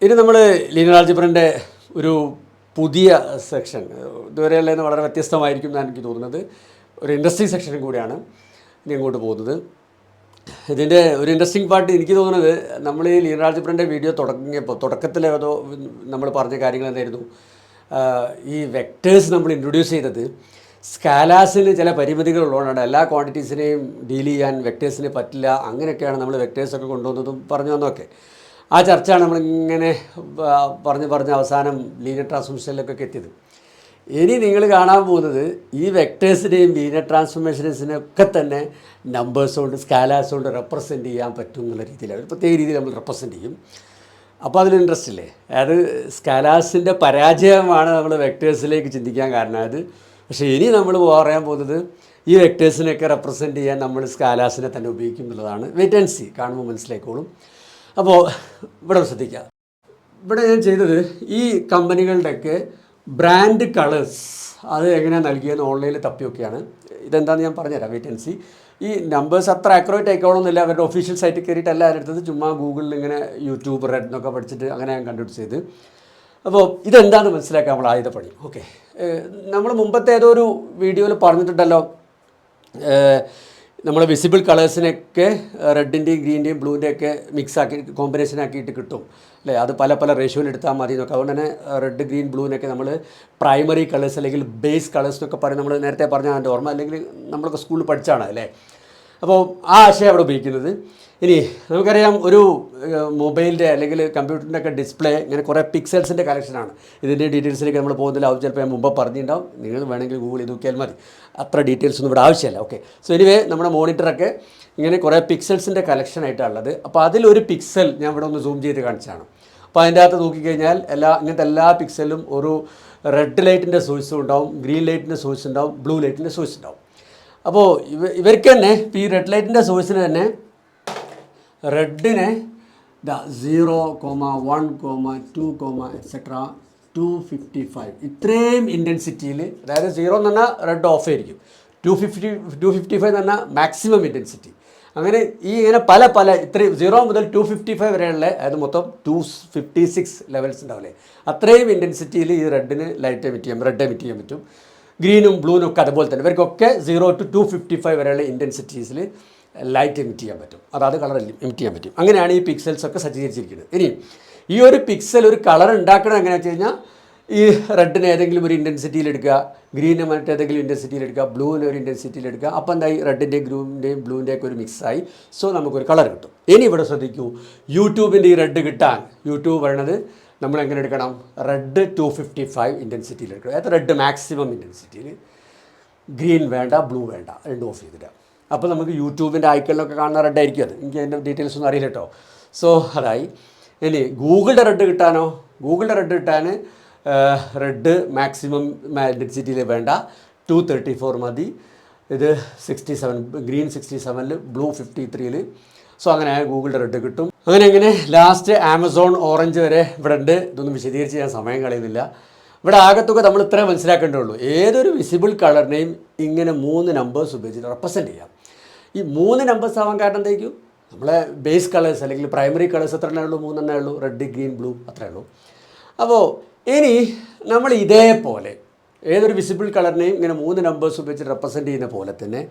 ഇനി നമ്മൾ ലീനിയർ ആൾജിബ്രൻ്റെ ഒരു പുതിയ സെക്ഷൻ ഇതുവരെയുള്ള വളരെ വ്യത്യസ്തമായിരിക്കും എന്നാണ് എനിക്ക് തോന്നുന്നത്. ഒരു ഇൻട്രസ്റ്റിംഗ് സെക്ഷനും കൂടിയാണ് ഇനി അങ്ങോട്ട് പോകുന്നത്. ഇതിൻ്റെ ഒരു ഇൻട്രസ്റ്റിംഗ് പാർട്ട് എനിക്ക് തോന്നുന്നത്, നമ്മൾ ഈ ലീനിയർ ആൾജിബ്രൻ്റെ വീഡിയോ തുടക്കത്തിൽ ഏതോ നമ്മൾ പറഞ്ഞ കാര്യങ്ങൾ എന്തായിരുന്നു, ഈ വെക്ടേഴ്സ് നമ്മൾ ഇൻട്രൊഡ്യൂസ് ചെയ്തത് സ്കാലാസിന് ചില പരിമിതികളുള്ളതുകൊണ്ടാണ്. എല്ലാ ക്വാണ്ടിറ്റീസിനെയും ഡീൽ ചെയ്യാൻ വെക്ടേഴ്സിന് പറ്റില്ല. അങ്ങനെയൊക്കെയാണ് നമ്മൾ വെക്ടേഴ്സൊക്കെ കൊണ്ടുവന്നതും പറഞ്ഞു വന്നതൊക്കെ. ആ ചർച്ചയാണ് നമ്മളിങ്ങനെ പറഞ്ഞ് അവസാനം ലീനിയർ ട്രാൻസ്ഫോർമേഷനിലൊക്കെ എത്തിയത്. ഇനി നിങ്ങൾ കാണാൻ പോകുന്നത് ഈ വെക്ടേഴ്സിനെയും ലീനിയർ ട്രാൻസ്ഫോർമേഷൻസിനൊക്കെ തന്നെ നമ്പേഴ്സ് കൊണ്ട് സ്കാലാസ് കൊണ്ട് റെപ്രസെൻറ്റ് ചെയ്യാൻ പറ്റും എന്നുള്ള രീതിയിലാണ്, ഒരു പ്രത്യേക രീതിയിൽ നമ്മൾ റെപ്രസെൻറ്റ് ചെയ്യും. അപ്പോൾ അതിൽ ഇൻട്രസ്റ്റ് ഇല്ലേ? അതായത് സ്കാലാസിൻ്റെ പരാജയമാണ് നമ്മൾ വെക്ടേഴ്സിലേക്ക് ചിന്തിക്കാൻ കാരണമായത്. പക്ഷേ ഇനി നമ്മൾ പറയാൻ പോകുന്നത് ഈ വെക്ടേഴ്സിനെയൊക്കെ റെപ്രസെൻറ്റ് ചെയ്യാൻ നമ്മൾ സ്കാലാസിനെ തന്നെ ഉപയോഗിക്കും എന്നുള്ളതാണ്. വെയിറ്റ് ആൻഡ് സീ, കാണുമ്പോൾ മനസ്സിലായിക്കോളും. അപ്പോൾ ഇവിടെ ശ്രദ്ധിക്കുക. ഇവിടെ ഞാൻ ചെയ്തത് ഈ കമ്പനികളുടെയൊക്കെ ബ്രാൻഡ് കളേഴ്സ് അത് എങ്ങനെയാണ് നൽകിയെന്ന് ഓൺലൈനിൽ തപ്പിയൊക്കെയാണ്. ഇതെന്താണെന്ന് ഞാൻ പറഞ്ഞുതരാം. Wait and see. ഈ നമ്പേഴ്സ് അത്ര ആക്യുറേറ്റ് ആയിക്കോളണമെന്നില്ല. അവരുടെ ഒഫീഷ്യൽ സൈറ്റിൽ കയറിയിട്ടല്ല എടുത്തത്. ചുമ്മാ ഗൂഗിളിൽ ഇങ്ങനെ യൂട്യൂബ് റെഡ് എന്നൊക്കെ പഠിച്ചിട്ട് അങ്ങനെ ഞാൻ കണ്ടുപിടിച്ച് ചെയ്ത്. അപ്പോൾ ഇതെന്താണെന്ന് മനസ്സിലാക്കാൻ നമ്മൾ ആദ്യത്തെ പണി. ഓക്കെ, നമ്മൾ മുമ്പത്തെ ഏതോ ഒരു വീഡിയോയിൽ പറഞ്ഞിട്ടുണ്ടല്ലോ, നമ്മൾ വിസിബിൾ കളേഴ്സിനൊക്കെ റെഡിൻ്റെയും ഗ്രീൻ്റെയും ബ്ലൂവിൻ്റെയൊക്കെ മിക്സാക്കി കോമ്പിനേഷൻ ആക്കിയിട്ട് കിട്ടും അല്ലേ? അത് പല റേഷ്യോയിൽ എടുത്താൽ മതി എന്നൊക്കെ. അതുകൊണ്ട് തന്നെ റെഡ് ഗ്രീൻ ബ്ലൂവിനൊക്കെ നമ്മൾ പ്രൈമറി കളേഴ്സ് അല്ലെങ്കിൽ ബേസ് കളേഴ്സ് എന്നൊക്കെ പറയും. നമ്മൾ നേരത്തെ പറഞ്ഞ എൻ്റെ ഓർമ്മ, അല്ലെങ്കിൽ നമ്മളൊക്കെ സ്കൂളിൽ പഠിച്ചാണ് അല്ലേ? അപ്പോൾ ആ ആശയം അവിടെ ഉപയോഗിക്കുന്നത്. ഇനി നമുക്കറിയാം, ഒരു മൊബൈലിൻ്റെ അല്ലെങ്കിൽ കമ്പ്യൂട്ടറിൻ്റെ ഒക്കെ ഡിസ്പ്ലേ ഇങ്ങനെ കുറേ പിക്സൽസിൻ്റെ കളക്ഷനാണ്. ഇതിൻ്റെ ഡീറ്റെയിൽസിലേക്ക് നമ്മൾ പോകുന്നില്ല. അത് ചിലപ്പോൾ ഞാൻ മുമ്പ് പറഞ്ഞിട്ടുണ്ടാവും. നിങ്ങൾ വേണമെങ്കിൽ ഗൂഗിൾ ചെയ്ത് നോക്കിയാൽ മതി. അത്ര ഡീറ്റെയിൽസ് ഒന്നും ഇവിടെ ആവശ്യമില്ല. ഓക്കെ, സോ എനിവേ നമ്മുടെ മോണിറ്ററൊക്കെ ഇങ്ങനെ കുറേ പിക്സൽസിൻ്റെ കളക്ഷനായിട്ടുള്ളത്. അപ്പോൾ അതിലൊരു പിക്സൽ ഞാൻ ഇവിടെ ഒന്ന് സൂം ചെയ്ത് കാണിച്ചാണ്. അപ്പോൾ അതിൻ്റെ അകത്ത് നോക്കിക്കഴിഞ്ഞാൽ ഇങ്ങനത്തെ എല്ലാ പിക്സലും ഒരു റെഡ് ലൈറ്റിൻ്റെ സോഴ്സും ഉണ്ടാവും, ഗ്രീൻ ലൈറ്റിൻ്റെ സോഴ്സ് ഉണ്ടാവും, ബ്ലൂ ലൈറ്റിൻ്റെ സോഴ്സ് ഉണ്ടാവും. അപ്പോൾ ഇവർക്ക് തന്നെ ഇപ്പോൾ ഈ റെഡ് ലൈറ്റിൻ്റെ സോഴ്സിന് തന്നെ റെഡിനെ 0, 1, 2, എക്സെട്ര 255 ഇത്രയും ഇൻറ്റൻസിറ്റിയിൽ, അതായത് 0 എന്ന് പറഞ്ഞാൽ റെഡ് ഓഫ് ആയിരിക്കും, 255 എന്ന് പറഞ്ഞാൽ മാക്സിമം ഇൻറ്റൻസിറ്റി. അങ്ങനെ ഇങ്ങനെ പല ഇത്രയും 0 മുതൽ 255 വരെയുള്ള, അതായത് മൊത്തം 256 ലെവൽസ് ഉണ്ടാവില്ലേ, അത്രയും ഇൻറ്റൻസിറ്റിയിൽ ഈ റെഡിന് റെഡ് എമിറ്റ് ചെയ്യാൻ പറ്റും. ഗ്രീനും ബ്ലൂനും ഒക്കെ അതുപോലെ തന്നെ ഇവർക്കൊക്കെ 0 to 255 വരെയുള്ള ഇൻറ്റൻസിറ്റീസിൽ ലൈറ്റ് എമിറ്റ് ചെയ്യാൻ പറ്റും. അതായത് കളർ എമിറ്റ് ചെയ്യാൻ പറ്റും. അങ്ങനെയാണ് ഈ പിക്സൽസൊക്കെ സജ്ജീകരിച്ചിരിക്കുന്നത്. ഇനി ഈ ഒരു പിക്സൽ ഒരു കളർ ഉണ്ടാക്കണം എങ്ങനെയാണെന്ന് വെച്ച് കഴിഞ്ഞാൽ, ഈ റെഡിന് ഏതെങ്കിലും ഒരു ഇൻറ്റൻസിറ്റിയിൽ എടുക്കുക, ഗ്രീന് മറ്റേതെങ്കിലും ഇൻറ്റൻസിറ്റിയിൽ എടുക്കുക, ബ്ലൂവിന് ഒരു ഇൻറ്റൻസിറ്റിയിൽ എടുക്കുക. അപ്പോൾ എന്തായി, റെഡിൻ്റെയും ഗ്രീൻ്റെയും ബ്ലൂവിൻ്റെയൊക്കെ ഒരു മിക്സായി. സോ നമുക്കൊരു കളർ കിട്ടും. ഇനി ഇവിടെ ശ്രദ്ധിക്കൂ, യൂട്യൂബിൻ്റെ ഈ റെഡ് കിട്ടാൻ യൂട്യൂബ് പറയണത് നമ്മൾ എങ്ങനെ എടുക്കണം, റെഡ് 255 ഇൻറ്റൻസിറ്റിയിൽ എടുക്കണം. അതായത് റെഡ് മാക്സിമം ഇൻറ്റൻസിറ്റിയിൽ, ഗ്രീൻ വേണ്ട, ബ്ലൂ വേണ്ട, രണ്ടും ഓഫ് ചെയ്തിട്ട്. അപ്പോൾ നമുക്ക് യൂട്യൂബിൻ്റെ ഐക്കണിലൊക്കെ കാണുന്ന റെഡ് ആയിരിക്കും അത്. എനിക്ക് അതിൻ്റെ ഡീറ്റെയിൽസ് ഒന്നും അറിയില്ല കേട്ടോ. സോ അതായി. ഇനി ഗൂഗിളിൻ്റെ റെഡ് കിട്ടാനോ, ഗൂഗിളിൻ്റെ റെഡ് കിട്ടാൻ റെഡ് മാക്സിമം ഇൻറ്റൻസിറ്റിയിൽ വേണ്ട, 234 മതി. ഇത് 67, ഗ്രീൻ 67-ൽ, ബ്ലൂ 53-ൽ. സോ അങ്ങനെ ഗൂഗിളിൻ്റെ റെഡ് കിട്ടും. അങ്ങനെ ലാസ്റ്റ് ആമസോൺ ഓറഞ്ച് വരെ ഇവിടെ ഉണ്ട്. ഇതൊന്നും വിശദീകരിച്ച് ഞാൻ സമയം കളയുന്നില്ല. ഇവിടെ ആകത്തുക നമ്മൾ ഇത്രേ മനസ്സിലാക്കേണ്ടതുള്ളൂ. ഏതൊരു വിസിബിൾ കളറിനെയും ഇങ്ങനെ 3 നമ്പേഴ്സ് ഉപയോഗിച്ച് റെപ്രസെൻറ്റ് ചെയ്യാം. ഈ 3 നമ്പേഴ്സ് ആവാൻ കാരണം എന്തായിരിക്കും, നമ്മളെ ബേസ് കളേഴ്സ് അല്ലെങ്കിൽ പ്രൈമറി കളേഴ്സ് എത്ര ഉള്ളൂ, 3 ഉള്ളൂ, റെഡ് ഗ്രീൻ ബ്ലൂ അത്രേ ഉള്ളൂ. അപ്പോൾ ഇനി നമ്മൾ ഇതേപോലെ ഏതൊരു വിസിബിൾ കളറിനെയും ഇങ്ങനെ 3 നമ്പേഴ്സ് ഉപയോഗിച്ച് റെപ്രസെൻറ്റ് ചെയ്യുന്ന പോലെ തന്നെ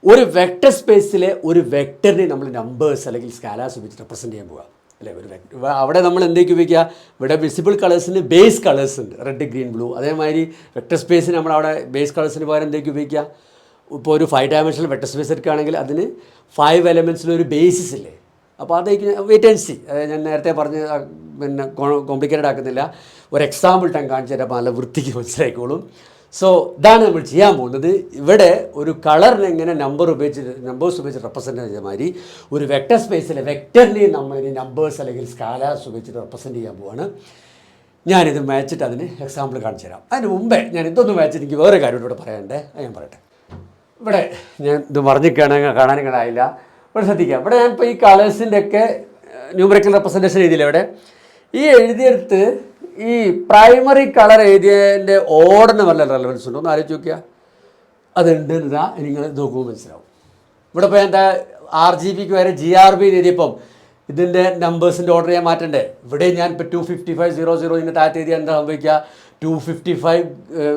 ഒരു വെക്ടർ സ്പേസിലെ ഒരു വെക്ടറിനെ നമ്മൾ നമ്പേഴ്സ് അല്ലെങ്കിൽ സ്കാലാസ് ഉപയോഗിച്ച് റെപ്രസെൻറ്റ് ചെയ്യാൻ പോകുക അല്ലേ. ഒരു വെക്ടർ അവിടെ നമ്മൾ എന്തൊക്കെ ഉപയോഗിക്കുക, ഇവിടെ വിസിബിൾ കളേഴ്സിന് ബേസ് കളേഴ്സ് ഉണ്ട്, റെഡ് ഗ്രീൻ ബ്ലൂ. അതേമാതിരി വെക്ടർ സ്പേസിന് നമ്മളവിടെ ബേസ് കളേഴ്സിന് പകരം എന്തൊക്കെ ഉപയോഗിക്കുക, ഇപ്പോൾ ഒരു 5 ഡയമെൻഷണൽ വെക്ടർ സ്പേസ് എടുക്കുകയാണെങ്കിൽ അതിന് 5 എലമെൻറ്റ്സിലൊരു ബേസിസ് ഇല്ലേ. അപ്പോൾ അതൊക്കെ വെയിറ്റ് ആൻഡ് സീ. അതായത് ഞാൻ നേരത്തെ പറഞ്ഞ് പിന്നെ കോംപ്ലിക്കേറ്റഡ് ആക്കുന്നില്ല. ഒരു എക്സാമ്പിൾ ഞാൻ കാണിച്ചു തരാം, അപ്പോൾ നല്ല വൃത്തിക്ക് മനസ്സിലായിക്കോളും. സോ ഇതാണ് നമ്മൾ ചെയ്യാൻ പോകുന്നത്. ഇവിടെ ഒരു കളറിനെ എങ്ങനെ നമ്പേഴ്സ് ഉപയോഗിച്ച് റെപ്രസെൻറ്റ് ചെയ്ത മാതിരി ഒരു വെക്ടർ സ്പേസിലെ വെക്ടറിനെ നമ്മളിനി നമ്പേഴ്സ് അല്ലെങ്കിൽ സ്കാലാസ് ഉപയോഗിച്ച് റെപ്രസെൻറ്റ് ചെയ്യാൻ പോവാണ്. ഞാനിത് വായിച്ചിട്ട് അതിന് എക്സാമ്പിൾ കാണിച്ചു തരാം. അതിന് മുമ്പേ ഞാൻ ഇതൊന്നും വായിച്ചിട്ട് എനിക്ക് വേറെ കാര്യം ഇവിടെ പറയണ്ടേ, അത് ഞാൻ പറയട്ടെ. ഇവിടെ ഞാൻ ഇത് കാണാനും കാണാനില്ല. ഇവിടെ ശ്രദ്ധിക്കാം. ഇവിടെ ഞാനിപ്പോൾ ഈ കളേഴ്സിൻ്റെ ഒക്കെ ന്യൂമറിക്കൽ റെപ്രസെൻറ്റേഷൻ എഴുതിയില്ല. ഇവിടെ ഈ എഴുതിയെടുത്ത് ഈ പ്രൈമറി കളർ എഴുതിയതിൻ്റെ ഓർഡറിന് വല്ല റെലവൻസ് ഉണ്ടോ എന്ന് ആലോചിച്ച് നോക്കിയാൽ അതുണ്ട്. നിങ്ങൾ നോക്കുമ്പോൾ മനസ്സിലാവും. ഇവിടെ ഇപ്പോൾ എന്താ RGBക്ക് വരെ GRB എഴുതിയപ്പം ഇതിൻ്റെ നമ്പേഴ്സിൻ്റെ ഓർഡർ ഞാൻ മാറ്റണ്ടേ? ഇവിടെ ഞാൻ ഇപ്പോൾ 25500 ഇതിൻ്റെ താഴത്ത് എഴുതിയാൽ എന്താ സംഭവിക്കുക? 255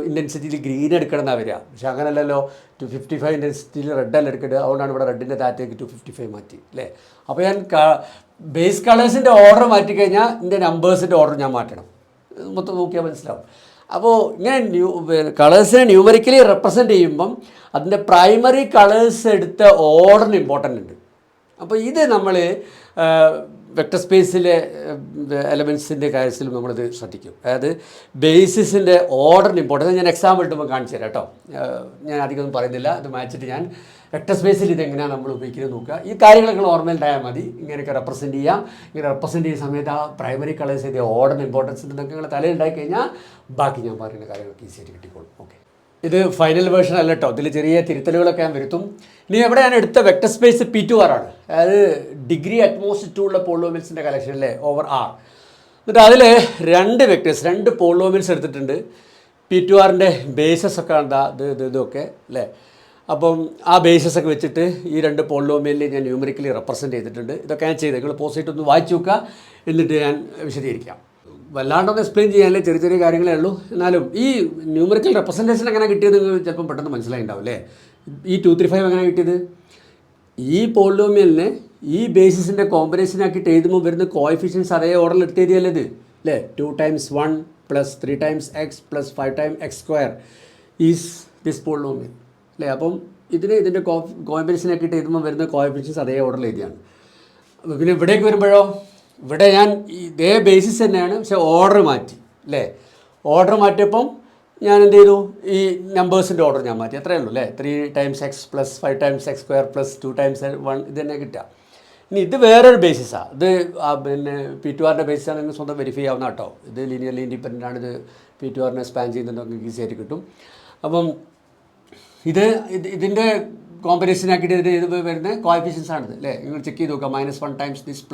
ഇൻറ്റൻസിറ്റിയിൽ ഗ്രീൻ എടുക്കണം എന്നാണ് വരിക. പക്ഷെ അങ്ങനെയല്ലല്ലോ, 255 ഇൻറ്റൻസിറ്റിയിൽ റെഡ് അല്ല എടുക്കേണ്ടത്. അതുകൊണ്ടാണ് ഇവിടെ റെഡിൻ്റെ താഴത്തേക്ക് 255 മാറ്റി അല്ലേ. അപ്പോൾ ഞാൻ ബേസ് കളേഴ്സിൻ്റെ ഓർഡർ മാറ്റിക്കഴിഞ്ഞാൽ ഇതിൻ്റെ നമ്പേഴ്സിൻ്റെ ഓർഡർ ഞാൻ മാറ്റണം. മൊത്തം നോക്കിയാൽ മനസ്സിലാവും. അപ്പോൾ ഇങ്ങനെ കളേഴ്സിനെ ന്യൂമറിക്കലി റെപ്രസെൻറ്റ് ചെയ്യുമ്പം അതിൻ്റെ പ്രൈമറി കളേഴ്സ് എടുത്ത ഓർഡറിന് ഇമ്പോർട്ടൻ്റ് ഉണ്ട്. അപ്പോൾ ഇത് നമ്മൾ വെക്ടർ സ്പേസിലെ എലമെൻസിൻ്റെ കാര്യത്തിലും നമ്മളിത് ശ്രദ്ധിക്കും. അതായത് ബേസിസിൻ്റെ ഓർഡറിന് ഇമ്പോർട്ടൻസ് ഞാൻ എക്സാമ്പിൾ ഇട്ടുമ്പോൾ കാണിച്ചു തരാം കേട്ടോ. ഞാൻ അധികമൊന്നും പറയുന്നില്ല. അത് മാച്ചിട്ട് ഞാൻ വെക്ടർ സ്പേസിൽ ഇതെങ്ങനെയാണ് നമ്മൾ ഉപയോഗിക്കുന്നത് നോക്കുക. ഈ കാര്യങ്ങളൊക്കെ ഓർമ്മയിലുണ്ടായാൽ മതി. ഇങ്ങനെയൊക്കെ റെപ്രസെൻറ്റ് ചെയ്യാം. ഇങ്ങനെ റെപ്രസെൻറ്റ് ചെയ്യുന്ന സമയത്ത് ആ പ്രൈമറി കളേഴ്സ് ചെയ്ത ഓർഡറിന് ഇമ്പോർട്ടൻസ് ഉണ്ടെന്നൊക്കെ നിങ്ങൾ തലയിലുണ്ടായി കഴിഞ്ഞാൽ ബാക്കി ഞാൻ പറയുന്ന കാര്യങ്ങളൊക്കെ ഈസിയായിട്ട് കിട്ടിക്കോളും. ഓക്കെ, ഇത് ഫൈനൽ വേർഷൻ അല്ല കേട്ടോ. ഇതിൽ ചെറിയ തിരുത്തലുകളൊക്കെ ഞാൻ വരുത്തും. ഇനി എവിടെ ഞാൻ എടുത്ത വെക്ടർ സ്പേസ് P2R ആണ്. അതായത് ഡിഗ്രി അറ്റ്മോസ്റ്റ് 2 ഉള്ള പോളിനോമിയൽസിൻ്റെ കളക്ഷൻ അല്ലേ, ഓവർ R. എന്നിട്ട് അതിൽ 2 വെക്ടേഴ്സ് 2 പോളിനോമിയൽസ് എടുത്തിട്ടുണ്ട്. P2Rൻ്റെ ബേസസ് ഒക്കെ എന്താ ഇതൊക്കെ അല്ലേ. അപ്പം ആ ബേസസ് ഒക്കെ വെച്ചിട്ട് ഈ 2 പോളിനോമിയലിൽ ഞാൻ ന്യൂമറിക്കലി റെപ്രസെൻറ്റ് ചെയ്തിട്ടുണ്ട്. ഇതൊക്കെ ഞാൻ ചെയ്ത് നിങ്ങൾ പോസ്റ്റ് ഒന്ന് വായിച്ചു നോക്കുക. എന്നിട്ട് ഞാൻ വിശദീകരിക്കാം. വല്ലാണ്ടൊന്ന് എക്സ്പ്ലെയിൻ ചെയ്യാനല്ലേ, ചെറിയ ചെറിയ കാര്യങ്ങളേ ഉള്ളൂ. എന്നാലും ഈ ന്യൂമറിക്കൽ റെപ്രസെൻറ്റേഷൻ എങ്ങനെ കിട്ടിയത് നിങ്ങൾ ചിലപ്പം പെട്ടെന്ന് മനസ്സിലായിട്ടുണ്ടാവും അല്ലേ. ഈ 235 എങ്ങനെ കിട്ടിയത്? ഈ പോളിനോമിയലിനെ ഈ ബേസിസിൻ്റെ കോമ്പിനേഷൻ ആക്കിയിട്ട് എഴുതുമ്പോൾ വരുന്ന കോഎഫിഷ്യൻസ് അതേ ഓർഡറിൽ എടുത്ത് എഴുതിയല്ലേ ഇത് അല്ലേ. 2 × 1 + 3 × x + 5 × x² is this polynomial അല്ലേ. അപ്പം ഇതിൻ്റെ കോമ്പിനേഷൻ ആക്കിയിട്ട് എഴുതുമ്പോൾ വരുന്ന കോഎഫിഷ്യൻസ് അതേ ഓർഡറിൽ എഴുതിയാണ്. അപ്പോൾ പിന്നെ ഇവിടേക്ക് വരുമ്പോഴോ, ഇവിടെ ഞാൻ ഇതേ ബേസിസ് തന്നെയാണ്, പക്ഷേ ഓർഡർ മാറ്റി അല്ലേ. ഓർഡർ മാറ്റിയപ്പം ഞാൻ എന്ത് ചെയ്തു, ഈ നമ്പേഴ്സിൻ്റെ ഓർഡർ ഞാൻ മാറ്റി. അത്രയേ ഉള്ളൂ അല്ലേ. 3 × x + 5 × x² + 2 × 1 ഇത് തന്നെ കിട്ടുക. ഇനി ഇത് വേറൊരു ബേസിസാണ്. ഇത് പിന്നെ P2Rൻ്റെ ബേസിസാണ്. നിങ്ങൾ സ്വന്തം വെരിഫൈ ചെയ്യാവുന്ന കേട്ടോ. ഇത് ലീനിയർലി ഇൻഡിപെൻഡൻ്റ് ആണ്. ഇത് P2Rനെ സ്പാൻ ചെയ്യുന്നുണ്ടെങ്കിൽ ഈസി ആയിട്ട് കിട്ടും. അപ്പം ഇതിൻ്റെ കോമ്പിനേഷൻ ആക്കിയിട്ട് ഇത് വരുന്ന കോഎഫിഷ്യൻസ് ആണിത് അല്ലേ. നിങ്ങൾ ചെക്ക് ചെയ്ത് നോക്കുക. -1 × this +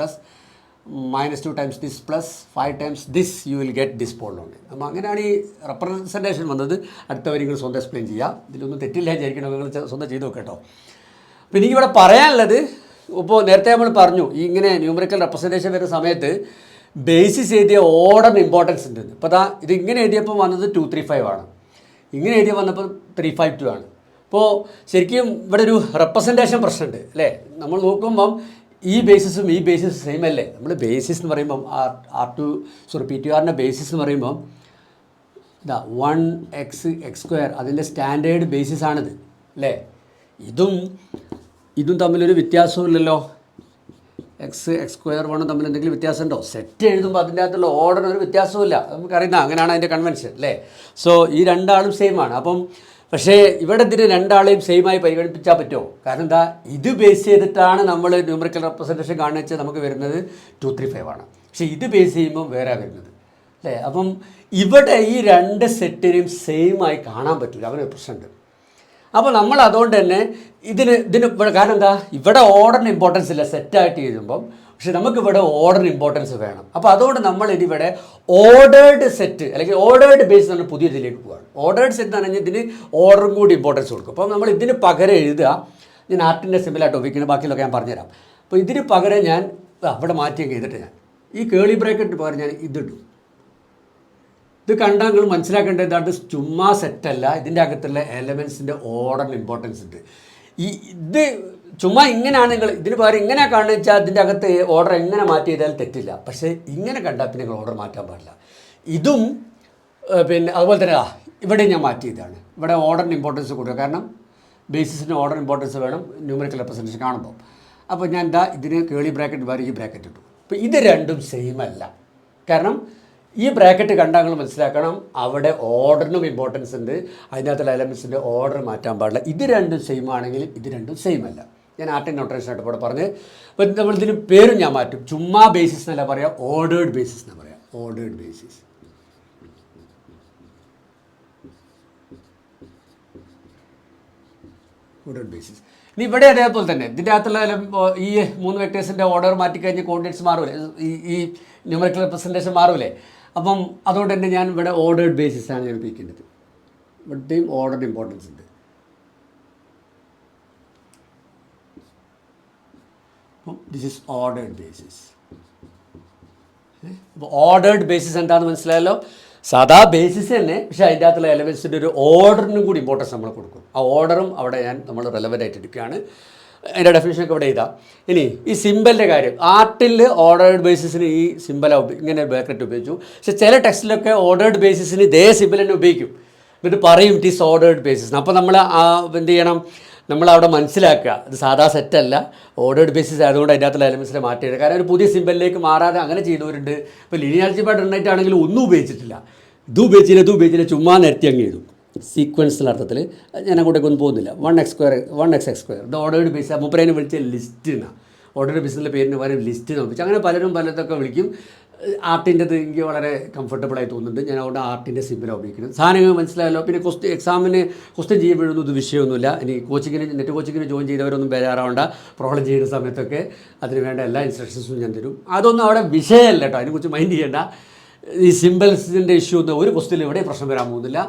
-2 × this + 5 × this you will get this polynomial. അപ്പോൾ അങ്ങനെയാണ് ഈ റെപ്രസെൻറ്റേഷൻ വന്നത്. അടുത്തവർ നിങ്ങൾ സ്വന്തം എക്സ്പ്ലെയിൻ ചെയ്യുക. ഇതിലൊന്നും തെറ്റില്ല വിചാരിക്കണം. നിങ്ങൾ സ്വന്തം ചെയ്ത് നോക്കട്ടോ. അപ്പോൾ എനിക്കിവിടെ പറയാനുള്ളത്, ഇപ്പോൾ നേരത്തെ നമ്മൾ പറഞ്ഞു ഈ ഇങ്ങനെ ന്യൂമറിക്കൽ റെപ്രസെൻറ്റേഷൻ വരുന്ന സമയത്ത് ബേസിസ് എഴുതിയ ഓർഡറിന് ഇമ്പോർട്ടൻസ് ഉണ്ട്. ഇപ്പോൾ ഇത് ഇങ്ങനെ എഴുതിയപ്പോൾ വന്നത് 235 ആണ്. ഇങ്ങനെ എഴുതി വന്നപ്പോൾ 352 ആണ്. അപ്പോൾ ശരിക്കും ഇവിടെ ഒരു റെപ്രസെൻറ്റേഷൻ പ്രശ്നമുണ്ട് അല്ലേ. നമ്മൾ നോക്കുമ്പം ഈ ബേസിസും ഈ ബേസിസും സെയിം അല്ലേ. നമ്മൾ ബേസിസ് എന്ന് പറയുമ്പം P2Rൻ്റെ ബേസിസ് എന്ന് പറയുമ്പം ഇതാ 1x x² അതിൻ്റെ സ്റ്റാൻഡേർഡ് ബേസിസ് ആണിത് അല്ലേ. ഇതും തമ്മിലൊരു വ്യത്യാസവും ഇല്ലല്ലോ. x x² 1 തമ്മിൽ എന്തെങ്കിലും വ്യത്യാസം ഉണ്ടോ? സെറ്റ് എഴുതുമ്പോൾ അതിൻ്റെ അകത്തുള്ള ഓർഡറിന് ഒരു വ്യത്യാസവുമില്ല. നമുക്കറിയുന്ന അങ്ങനെയാണ് അതിൻ്റെ കൺവെൻഷൻ അല്ലേ. സോ ഈ രണ്ടാളും സെയിം ആണ്. അപ്പം പക്ഷേ ഇവിടെ ഇതിന് രണ്ടാളെയും സെയിമായി പരിഗണിപ്പിച്ചാൽ പറ്റുമോ? കാരണം എന്താ, ഇത് ബേസ് ചെയ്തിട്ടാണ് നമ്മൾ ന്യൂമറിക്കൽ റെപ്രസെൻറ്റേഷൻ കാണിച്ച് വെച്ചാൽ നമുക്ക് വരുന്നത് 235 ആണ്. പക്ഷേ ഇത് ബേസ് ചെയ്യുമ്പോൾ വേറെ വരുന്നത് അല്ലേ. അപ്പം ഇവിടെ ഈ 2 സെറ്റിനെയും സെയിമായി കാണാൻ പറ്റില്ല. അവനൊരു പ്രശ്നമുണ്ട്. അപ്പോൾ നമ്മൾ അതുകൊണ്ട് തന്നെ ഇതിന് ഇവിടെ കാരണം എന്താ, ഇവിടെ ഓർഡറിന് ഇമ്പോർട്ടൻസ് ഇല്ല സെറ്റായിട്ട് എഴുതുമ്പം. പക്ഷെ നമുക്കിവിടെ ഓർഡറിന് ഇമ്പോർട്ടൻസ് വേണം. അപ്പോൾ അതുകൊണ്ട് നമ്മൾ ഇതിവിടെ ഓർഡേർഡ് സെറ്റ് അല്ലെങ്കിൽ ഓർഡേർഡ് ബേസ് നമ്മൾ പുതിയ ഇതിലേക്ക് പോവുകയാണ്. ഓർഡേർഡ് സെറ്റ് എന്ന് പറഞ്ഞാൽ ഇതിന് ഓർഡറും കൂടി ഇമ്പോർട്ടൻസ് കൊടുക്കും. അപ്പോൾ നമ്മൾ ഇതിന് പകരം എഴുതുക, ഞാൻ ആർട്ടിൻ്റെ സിമ്പിളായിട്ട് ഉപയോഗിക്കുന്നത്, ബാക്കിയുള്ളതൊക്കെ ഞാൻ പറഞ്ഞുതരാം. അപ്പോൾ ഇതിന് പകരം ഞാൻ അവിടെ മാറ്റിയൊക്കെ ചെയ്തിട്ട് ഞാൻ ഈ കേളി ബ്രാക്കറ്റ് പകരം ഞാൻ ഇതിട്ടു. ഇത് കണ്ടാൽ നിങ്ങൾ മനസ്സിലാക്കേണ്ടത് ഇതാണ് ചുമ്മാ സെറ്റല്ല. ഇതിൻ്റെ അകത്തുള്ള എലമെൻസിൻ്റെ ഓർഡറിന് ഇമ്പോർട്ടൻസ് ഉണ്ട്. ഇത് ചുമ്മാ ഇങ്ങനെയാണ് നിങ്ങൾ ഇതിന് പകരം ഇങ്ങനെ കാണുന്നത് വെച്ചാൽ ഇതിൻ്റെ അകത്ത് ഓർഡർ എങ്ങനെ മാറ്റി ചെയ്താൽ തെറ്റില്ല. പക്ഷേ ഇങ്ങനെ കണ്ടാൽ പിന്നെ നിങ്ങൾ ഓർഡർ മാറ്റാൻ പാടില്ല. ഇതും പിന്നെ അതുപോലെ തന്നെ ഇവിടെ ഞാൻ മാറ്റി ചെയ്താണ്. ഇവിടെ ഓർഡറിന് ഇമ്പോർട്ടൻസ് കൊടുക്കുക. കാരണം ബേസിസിന് ഓർഡർ ഇമ്പോർട്ടൻസ് വേണം ന്യൂമറിക്കൽ റെപ്രസെൻറ്റേഷൻ കാണുമ്പോൾ. അപ്പോൾ ഞാൻ ഇതിന് കേളി ബ്രാക്കറ്റ് വരെ ഈ ബ്രാക്കറ്റ് ഇട്ടു. അപ്പോൾ ഇത് രണ്ടും സെയിം അല്ല. കാരണം ഈ ബ്രാക്കറ്റ് കണ്ടാൽ നിങ്ങൾ മനസ്സിലാക്കണം അവിടെ ഓർഡറിനും ഇമ്പോർട്ടൻസ് ഉണ്ട്. അതിനകത്തുള്ള എലമെൻസിൻ്റെ ഓർഡർ മാറ്റാൻ പാടില്ല. ഇത് രണ്ടും സെയിം ആണെങ്കിൽ ഇത് രണ്ടും സെയിം അല്ല. ഞാൻ ആർട്ടിൻ നോട്ടേഷനായിട്ട് ഇവിടെ പറഞ്ഞ് അപ്പോൾ നമ്മൾ ഇതിന് പേരും ഞാൻ മാറ്റും. ചുമ്മാ ബേസിസ് എന്നല്ല പറയാം, ഓർഡേർഡ് ബേസിസ് എന്ന് പറയാം. Ordered basis. Ordered basis. ഇനി ഇവിടെ അതേപോലെ തന്നെ ഇതിൻ്റെ അകത്തുള്ള ഈ 3 വെക്ടേഴ്സിൻ്റെ ഓർഡർ മാറ്റിക്കഴിഞ്ഞ് കോർഡിനേറ്റ്സ് മാറൂലേ, ഈ ന്യൂമറിക്കൽ റെപ്രസെൻറ്റേഷൻ മാറൂലേ. അപ്പം അതുകൊണ്ട് തന്നെ ഞാൻ ഇവിടെ ഓർഡേർഡ് ബേസിസാണ് ഞാൻ ഉപയോഗിക്കുന്നത്. ഇവിടെയും ഓർഡർ ഇമ്പോർട്ടൻസ് ഉണ്ട്. അപ്പം ദിസ് ഈസ് ഓർഡേർഡ് ബേസിസ്. അപ്പോൾ ഓർഡേർഡ് ബേസിസ് എന്താണെന്ന് മനസ്സിലായല്ലോ. സാധാ ബേസിസ് തന്നെ, പക്ഷേ അതിൻ്റെ അകത്തുള്ള എലമെൻസിൻ്റെ ഒരു ഓർഡറിനും കൂടി ഇമ്പോർട്ടൻസ് നമ്മൾ കൊടുക്കും. ആ ഓർഡറും അവിടെ നമ്മൾ റെലവൻ്റ് ആയിട്ട് എടുക്കുകയാണ്. അതിൻ്റെ ഡെഫിനേഷനൊക്കെ ഇവിടെ ഇതാ. ഇനി ഈ സിമ്പലിൻ്റെ കാര്യം, ആർട്ടിൽ ഓർഡേർഡ് ബേസിസിന് ഈ സിമ്പലാണ് ഇങ്ങനെ ബ്രാക്കറ്റ് ഉപയോഗിച്ചു. പക്ഷേ ചില ടെക്സ്റ്റിലൊക്കെ ഓർഡേർഡ് ബേസിസിന് ഇതേ സിമ്പൽ തന്നെ ഉപയോഗിക്കും. എന്നിട്ട് പറയും ഇറ്റ് ഈസ് ഓർഡേർഡ് ബേസിസ്. അപ്പോൾ നമ്മൾ എന്ത് ചെയ്യണം, നമ്മളവിടെ മനസ്സിലാക്കുക ഇത് സാധാ സെറ്റല്ല, ഓർഡേർഡ് ബേസിസ് ആയതുകൊണ്ട് അതിൻ്റെ അകത്തുള്ള എലമെൻസിനെ മാറ്റിയത്. കാരണം ഒരു പുതിയ സിമ്പലിലേക്ക് മാറാതെ അങ്ങനെ ചെയ്തവരുണ്ട്. ഇപ്പോൾ ലീനിയർ ആൽജിബ്ര ആണെങ്കിലും ഒന്നും ഉപയോഗിച്ചിട്ടില്ല, ഇത് ഉപയോഗിച്ചില്ല, ചുമ്മാ നിരത്തി അങ്ങ് ചെയ്തു. സീക്വൻസിൽ അർത്ഥത്തിൽ ഞാൻ അങ്ങോട്ടേക്ക് ഒന്നും പോകുന്നില്ല. 1x² ഇത് ഓർഡേർഡ് ബേസ്. മുപ്പരേനെ വിളിച്ച ലിസ്റ്റ് എന്നാണ്, ഓർഡേർഡ് ബേസിൻ്റെ പേരിന് പകരം ലിസ്റ്റ് നോക്കിച്ചു. അങ്ങനെ പലരും പലതൊക്കെ വിളിക്കും. ആർട്ടിൻ്റെത് എനിക്ക് വളരെ കംഫർട്ടബിളായി തോന്നുന്നുണ്ട്. ഞാൻ അതുകൊണ്ട് ആർട്ടിൻ്റെ സിമ്പിളാണ് ഉപയോഗിക്കുന്നത്. സാധനങ്ങൾ മനസ്സിലായല്ലോ. പിന്നെ എക്സാമിന് ക്വസ്റ്റ്യൻ ചെയ്യുമ്പോഴൊന്നും ഇത് വിഷയമൊന്നുമില്ല. ഇനി നെറ്റ് കോച്ചിങ്ങിന് ജോയിൻ ചെയ്തവരൊന്നും ബേജാറാവേണ്ട. പ്രോബ്ലം ചെയ്യുന്ന സമയത്തൊക്കെ അതിന് വേണ്ട എല്ലാ ഇൻസ്ട്രക്ഷൻസും ഞാൻ തരും. അതൊന്നും അവിടെ വിഷയമല്ല കേട്ടോ, അതിനെക്കുറിച്ച് മൈൻഡ് ചെയ്യേണ്ട. ഈ സിമ്പിൾസിൻ്റെ ഇഷ്യൂ ഒന്നും ഒരു ക്വസ്റ്റ്യനിൽ ഇവിടെ പ്രശ്നം വരാൻ പോകുന്നില്ല.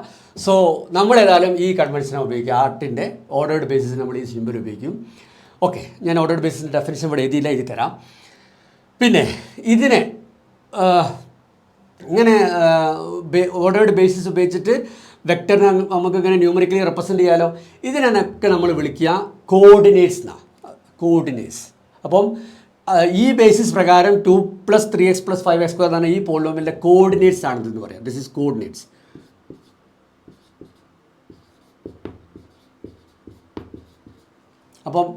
സോ നമ്മളേതായാലും ഈ കൺവെൻഷനാണ് ഉപയോഗിക്കുക. ആർട്ടിൻ്റെ ഓർഡേർഡ് ബേസിസ് നമ്മൾ ഈ സിമ്പിൾ ഉപയോഗിക്കും. ഓക്കെ, ഞാൻ ഓർഡേർഡ് ബേസിൻ്റെ ഡെഫിനിഷൻ ഇവിടെ എഴുതി തരാം. പിന്നെ ഇതിനെ ഇങ്ങനെ ഓർഡേർഡ് ബേസിസ് ഉപയോഗിച്ചിട്ട് വെക്ടറിനെ നമുക്ക് ഇങ്ങനെ ന്യൂമറിക്കലി റെപ്രസെൻറ്റ് ചെയ്യാമല്ലോ. ഇതിനൊക്കെ നമ്മൾ വിളിക്കുക കോർഡിനേറ്റ്സ് എന്നാണ്, കോർഡിനേറ്റ്സ്. അപ്പം ഈ ബേസിസ് പ്രകാരം 2 + 3x + 5x² എന്നാണ് ഈ പോളിനോമിയലിൻ്റെ കോർഡിനേറ്റ്സ് ആണെന്ന് പറയാം. This is coordinates. അപ്പം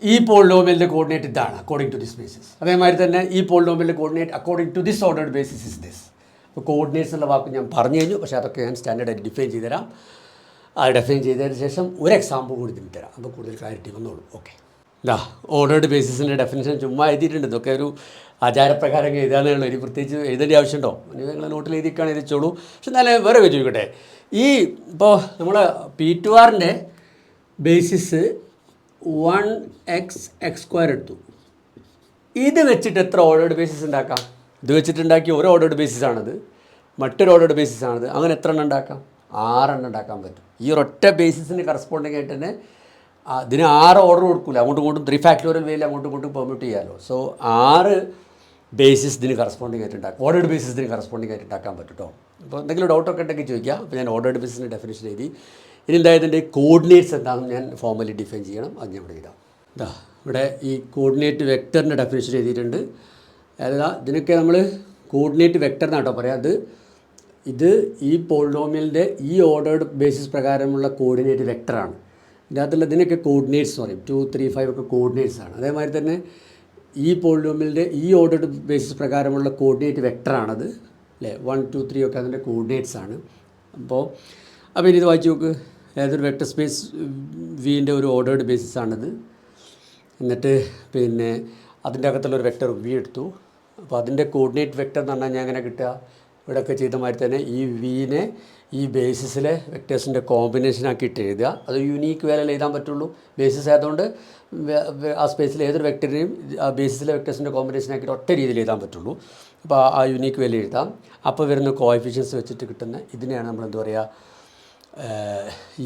ഈ പോളിനോമിയലിൻ്റെ കോർഡിനേറ്റ് ഇതാണ് അക്കോർഡിംഗ് ടു ദിസ് ബേസിസ്. അതേമാതിരി തന്നെ ഈ പോളിനോമിയലിൻ്റെ coordinate according to this ordered basis is this. അപ്പോൾ കോർഡിനേറ്റ്സ് എന്നുള്ള വാക്ക് ഞാൻ പറഞ്ഞു കഴിഞ്ഞു, പക്ഷേ അതൊക്കെ ഞാൻ സ്റ്റാൻഡേർഡായിട്ട് ഡിഫൈൻ ചെയ്ത് തരാം. അത് ഡിഫൈൻ ചെയ്തതിന് ശേഷം ഒരു എക്സാമ്പിൾ കൂടി തരാം, അപ്പോൾ കൂടുതൽ ക്ലാരിറ്റി വന്നോളൂ. ഓക്കെ, ഓർഡേർഡ് ബേസിസിൻ്റെ ഡെഫിനിഷൻ ചുമ്മാ എഴുതിയിട്ടുണ്ട്. ഇതൊക്കെ ഒരു ആചാരപ്രകാരം എഴുതാനേ ഉള്ളൂ. ഇനി പ്രത്യേകിച്ച് എഴുതേണ്ട ആവശ്യമുണ്ടോ? നിങ്ങൾ നോട്ടിൽ എഴുതിക്കാണ് എഴുതിച്ചോളൂ. പക്ഷെ എന്നാലും വേറെ ചോദിക്കട്ടെ, ഈ ഇപ്പോൾ നമ്മൾ P2R ബേസിസ് 1x² എടുത്തു. ഇത് വെച്ചിട്ട് എത്ര ഓർഡേർഡ് ബേസിസ് ഉണ്ടാക്കാം? ഇത് വെച്ചിട്ടുണ്ടാക്കിയ ഒരു ഓർഡേർഡ് ബേസിസാണിത്, മറ്റൊരു ഓർഡേർഡ് ബേസിസാണിത്. അങ്ങനെ എത്ര എണ്ണം ഉണ്ടാക്കാം? 6 എണ്ണം ഉണ്ടാക്കാൻ പറ്റും. ഈ ഒരൊറ്റ ബേസിസിന് കറസ്പോണ്ടിങ് ആയിട്ട് തന്നെ ഇതിന് 6 ഓർഡർ കൊടുക്കില്ല, അങ്ങോട്ടും ഇങ്ങോട്ടും 3 ഫാക്ടോറിയൽ വേയിൽ അങ്ങോട്ടും ഇങ്ങോട്ടും പെർമിറ്റ് ചെയ്യാമല്ലോ. സോ 6 ബേസിസ് ഇതിന് കറസ്പോണ്ടിങ് ആയിട്ട് ഉണ്ടാക്കാം, ഓർഡേർഡ് ബേസിസ് ഇതിന് കറസ്പോണ്ടിങ് ആയിട്ട് ഉണ്ടാക്കാൻ പറ്റും കേട്ടോ. അപ്പോൾ എന്തെങ്കിലും ഡൗട്ടൊക്കെ ഉണ്ടെങ്കിൽ ചോദിക്കാം. അപ്പോൾ ഞാൻ ഓർഡേർഡ് ബേസിസിൻ്റെ ഡെഫിനേഷൻ എഴുതി. ഇനി എന്തായതിൻ്റെ കോർഡിനേറ്റ്സ് എന്താണെന്ന് ഞാൻ ഫോർമലി ഡിഫൈൻ ചെയ്യണം. അത് ഞാൻ ഇവിടെ എഴുതാം. ഇവിടെ ഈ കോർഡിനേറ്റ് വെക്ടറിൻ്റെ ഡെഫിനേഷൻ എഴുതിയിട്ടുണ്ട്. അതായത് ഇതിനൊക്കെ നമ്മൾ കോർഡിനേറ്റ് വെക്ടർ എന്നാട്ടോ പറയാം. ഇത് ഈ പോളിനോമിയലിൻ്റെ ഈ ഓർഡേർഡ് ബേസിസ് പ്രകാരമുള്ള കോർഡിനേറ്റ് വെക്ടറാണ്. ഇതിനകത്തുള്ള ഇതിനൊക്കെ കോർഡിനേറ്റ്സ് പറയും. 2, 3, 5 ഒക്കെ കോർഡിനേറ്റ്സ് ആണ്. അതേമാതിരി തന്നെ ഈ പോളിനോമിയലിൻ്റെ ഈ ഓർഡേർഡ് ബേസിസ് പ്രകാരമുള്ള കോർഡിനേറ്റ് വെക്ടറാണത് അല്ലേ. 1, 2, 3 ഒക്കെ അതിൻ്റെ കോർഡിനേറ്റ്സ് ആണ്. അപ്പോൾ ഇനി ഇത് വായിച്ച് നോക്ക്. ഏതൊരു വെക്ടർ സ്പേസ് വിൻ്റെ ഒരു ഓർഡേർഡ് ബേസിസ് ആണിത്. എന്നിട്ട് പിന്നെ അതിൻ്റെ അകത്തുള്ളൊരു വെക്ടർ വി എടുത്തു. അപ്പോൾ അതിൻ്റെ കോർഡിനേറ്റ് വെക്ടർ എന്ന് പറഞ്ഞാൽ ഞാൻ എങ്ങനെ കിട്ടുക? ഇവിടെയൊക്കെ ചെയ്ത മാതിരി തന്നെ ഈ വിനെ ഈ ബേസിസിലെ വെക്ടേഴ്സിൻ്റെ കോമ്പിനേഷനാക്കിയിട്ട് എഴുതുക. അത് യുണീക്ക് വാല്യൂയിൽ എഴുതാൻ പറ്റുള്ളൂ. ബേസിസ് ആയതുകൊണ്ട് ആ സ്പേസിൽ ഏതൊരു വെക്ടറിനെയും ആ ബേസിസിലെ വെക്ടേഴ്സിൻ്റെ കോമ്പിനേഷനാക്കിയിട്ട് ഒറ്റ രീതിയിൽ എഴുതാൻ പറ്റുള്ളൂ. അപ്പോൾ ആ യുണീക്ക് വാല്യൂ എഴുതാം. അപ്പോൾ വരുന്ന കോഎഫിഷ്യൻസ് വെച്ചിട്ട് കിട്ടുന്ന ഇതിനെയാണ് നമ്മൾ എന്താ പറയുക,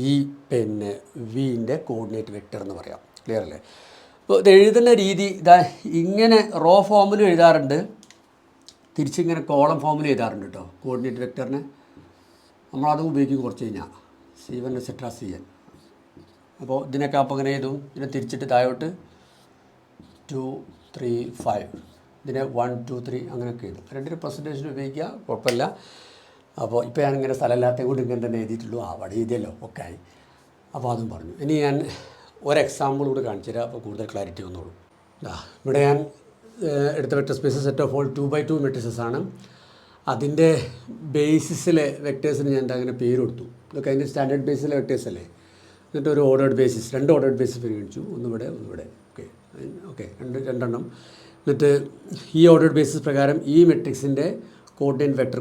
ഈ പിന്നെ വിൻ്റെ കോർഡിനേറ്റ് വെക്ടർ എന്ന് പറയാം. ക്ലിയർ അല്ലേ? അപ്പോൾ ഇത് എഴുതുന്ന രീതി ഇങ്ങനെ റോ ഫോമിലും എഴുതാറുണ്ട്, തിരിച്ചിങ്ങനെ കോളം ഫോമിൽ എഴുതാറുണ്ട് കേട്ടോ. കോർഡിനേറ്റ് വെക്ടറിന് നമ്മളതും ഉപയോഗിക്കും കുറച്ച് കഴിഞ്ഞാൽ. C1 et cetera CN. അപ്പോൾ ഇതിനൊക്കെ അപ്പോൾ ഇങ്ങനെ എഴുതും. ഇതിനെ തിരിച്ചിട്ട് താഴോട്ട് 2, 3, 5, ഇതിനെ 1, 2, 3 അങ്ങനെയൊക്കെ എഴുതും. 2 പെർസെൻറ്റേജിന് ഉപയോഗിക്കുക, കുഴപ്പമില്ല. അപ്പോൾ ഇപ്പോൾ ഞാനിങ്ങനെ സ്ഥലമില്ലാത്ത കൊണ്ട് ഇങ്ങനെ തന്നെ എഴുതിയിട്ടുള്ളൂ. അവിടെ എഴുതിയല്ലോ ഒക്കെ ആയി. അപ്പോൾ അതും പറഞ്ഞു. ഇനി ഞാൻ ഒരു എക്സാമ്പിൾ കൂടെ കാണിച്ചു തരാം, അപ്പോൾ കൂടുതൽ ക്ലാരിറ്റി വന്നോളൂ. ഇവിടെ ഞാൻ എടുത്ത vector space set of all 2x2 matrices ആണ്. അതിൻ്റെ ബേസിസിലെ വെക്ടേഴ്സിന് ഞാൻ അങ്ങനെ പേര് കൊടുത്തു. ഇതൊക്കെ അതിൻ്റെ സ്റ്റാൻഡേർഡ് ബേസിലെ വെക്ടേഴ്സ് അല്ലേ. എന്നിട്ട് ഒരു ഓർഡേർഡ് ബേസിസ്, 2 ഓർഡേർഡ് ബേസിസ് പരിഗണിച്ചു. ഒന്നിവിടെ ഒന്നിവിടെ. ഓക്കെ രണ്ടെണ്ണം. എന്നിട്ട് ഈ ഓർഡേർഡ് ബേസിസ് പ്രകാരം ഈ മെട്രിക്സിൻ്റെ കോർഡിനേറ്റ് വെക്ടർ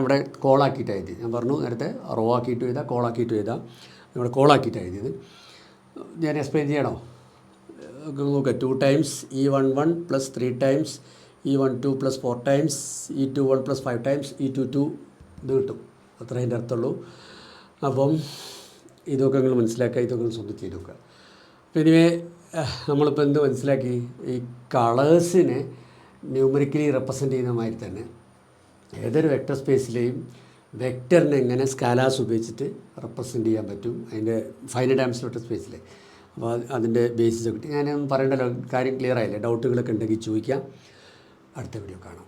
ഇവിടെ കോളാക്കിയിട്ട് എഴുതി. ഞാൻ പറഞ്ഞു നേരത്തെ റോ ആക്കിയിട്ട് എഴുതാം, കോളാക്കിയിട്ട് എഴുതാം. ഇവിടെ കോളാക്കിയിട്ട് എഴുതിയത് ഞാൻ എക്സ്പ്ലെയിൻ ചെയ്യണോ? നോക്കുക. 2 times E11 + 3 times E12 + 4 times E21 + 5 times E22 ഇത് കിട്ടും. അത്ര അതിൻ്റെ അർത്ഥമുള്ളൂ. അപ്പം ഇതൊക്കെ നിങ്ങൾ മനസ്സിലാക്കുക, ഇതൊക്കെ ഒന്ന് സ്വന്തം ചെയ്ത് നോക്കുക. പിന്നെ നമ്മളിപ്പോൾ എന്ത് മനസ്സിലാക്കി, ഈ കളേഴ്സിനെ ന്യൂമറിക്കലി റെപ്രസെൻ്റ് ചെയ്യുന്ന മാതിരി തന്നെ ഏതൊരു വെക്റ്റർ സ്പേസിലെയും വെക്റ്ററിനെ എങ്ങനെ സ്കാലാസ് ഉപയോഗിച്ചിട്ട് റെപ്രസെൻ്റ് ചെയ്യാൻ പറ്റും അതിൻ്റെ ഫൈനൈറ്റ് ഡയമെൻഷണൽ വെക്റ്റർ സ്പേസിൽ. അപ്പോൾ അതിൻ്റെ ബേസിസ് കിട്ടി. ഞാനൊന്നും പറയേണ്ടല്ലോ, കാര്യം ക്ലിയർ ആയില്ലേ? ഡൗട്ടുകളൊക്കെ ഉണ്ടെങ്കിൽ ചോദിക്കാം. അടുത്ത വീഡിയോ കാണാം.